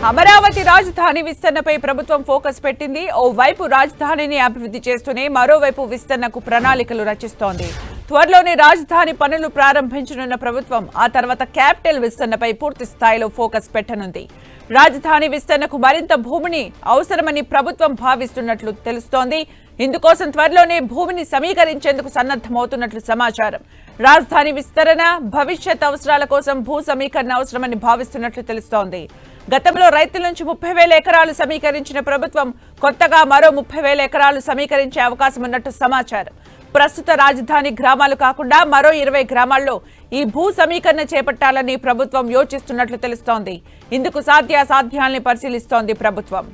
అమరావతి రాజధాని విస్తరణపై ప్రభుత్వం ఫోకస్ పెట్టింది. ఓవైపు రాజధానిని అభివృద్ధి చేస్తూనే మరోవైపు విస్తరణకు ప్రణాళికలు రచిస్తోంది. త్వరలోనే రాజధాని పనులు ప్రారంభించనున్న ప్రభుత్వం ఆ తర్వాత క్యాపిటల్ విస్తరణపై పూర్తి స్థాయిలో ఫోకస్ పెట్టనుంది. రాజధాని విస్తరణకు మరింత భూమిని అవసరమని ప్రభుత్వం భావిస్తున్నట్లు తెలుస్తోంది. ఇందుకోసం త్వరలోనే భూమిని సమీకరించేందుకు సన్నద్ధమవుతున్నట్లు సమాచారం. రాజధాని విస్తరణ భవిష్యత్ అవసరాల కోసం భూ సమీకరణ అవసరమని భావిస్తున్నట్లు తెలుస్తోంది. గతంలో రైతుల నుంచి 30,000 ఎకరాలు సమీకరించిన ప్రభుత్వం కొత్తగా మరో 30,000 ఎకరాలు సమీకరించే అవకాశం ఉన్నట్టు సమాచారం. ప్రస్తుత రాజధాని గ్రామాలు కాకుండా మరో 20 గ్రామాల్లో ఈ భూ సమీకరణ చేపట్టాలని ప్రభుత్వం యోచిస్తున్నట్లు తెలుస్తోంది. ఇందుకు సాధ్యాసాధ్యాల్ని పరిశీలిస్తోంది ప్రభుత్వం.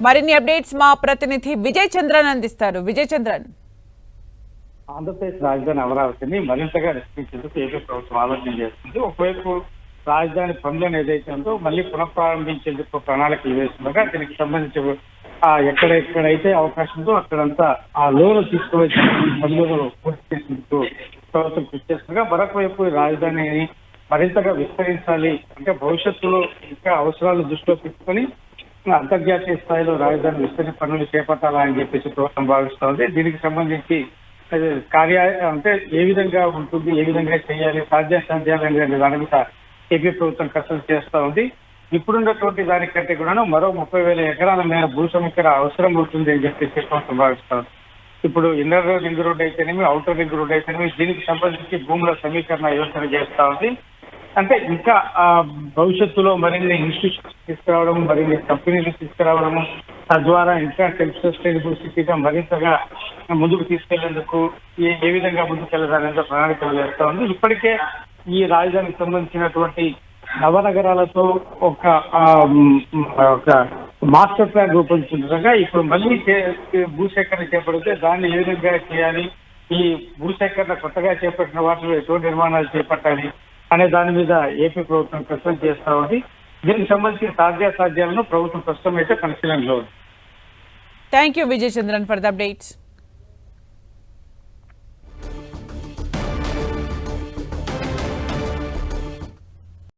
మరిన్ని అప్డేట్స్ మా ప్రతినిధి విజయ్ చంద్రన్ అందిస్తారు. విజయ్ చంద్రన్, ఆంధ్రప్రదేశ్ రాజధాని అమరావతిని మరింతగా విస్తరించేందుకు ఏపీ ప్రభుత్వం ఆలోచన చేస్తుంది. ఒకవైపు రాజధాని పనులను ఏదైతే ఉందో మళ్ళీ పునఃప్రారంభించేందుకు ప్రణాళికలు వేస్తుండగా దీనికి సంబంధించి ఎక్కడెక్కడైతే అవకాశం ఉందో అక్కడంతా ఆ లోను తీసుకువచ్చి పనులను పూర్తి చేసేందుకు ప్రభుత్వం కృషి చేస్తుండగా మరొక వైపు రాజధానిని మరింతగా విస్తరించాలి అంటే భవిష్యత్తులో ఇంకా అవసరాలు దృష్టిలో పెట్టుకొని అంతర్జాతీయ స్థాయిలో రాజధాని విస్తరణ పనులు చేపట్టాలని చెప్పేసి ప్రభుత్వం భావిస్తోంది. దీనికి సంబంధించి అంటే ఏ విధంగా ఉంటుంది, ఏ విధంగా చేయాలి, సాధ్యాసాధ్యాలు అనే దాని మీద ఏపీ ప్రభుత్వం కసరత్తు చేస్తూ ఉంది. ఇప్పుడున్నటువంటి దానికంటే కూడా మరో 30,000 ఎకరాల మేర భూ సమీకరణ అవసరం ఉంటుంది అని చెప్పేసి ప్రభుత్వం భావిస్తోంది. ఇప్పుడు ఇన్నర్ రింగ్ రోడ్ అయితేనేమి, అవుటర్ రింగ్ రోడ్ అయితేనేమి దీనికి సంబంధించి భూముల సమీకరణ యోచన చేస్తూ ఉంది. అంటే ఇంకా భవిష్యత్తులో మరిన్ని ఇన్స్టిట్యూషన్స్ తీసుకురావడం, మరిన్ని కంపెనీలు తీసుకురావడము, తద్వారా ఇంకా సెల్ఫ్ సస్టైనబుల్ సిటీగా మరింతగా ముందుకు తీసుకెళ్లేందుకు ఏ విధంగా ముందుకెళ్లాలనేది ప్రణాళికలు చేస్తా ఉంది. ఇప్పటికే ఈ రాజధానికి సంబంధించినటువంటి నవనగరాలతో ఒక మాస్టర్ ప్లాన్ రూపొందించగా ఇప్పుడు మళ్ళీ భూసేకరణ చేపడితే దాన్ని ఏ విధంగా చేయాలి, ఈ భూసేకరణ కొత్తగా చేపట్టిన వాటిలో ఎటువంటి నిర్మాణాలు చేపట్టాలి అనే దాని మీద ఏపీ ప్రభుత్వం ప్రశ్న చేస్తా ఉంది. దీనికి సంబంధించిన సాధ్యాసాధ్యాలను ప్రభుత్వం ప్రస్తుతం అయితే పరిశీలనలో ఉంది. Thank you Vijay Chandran for the updates.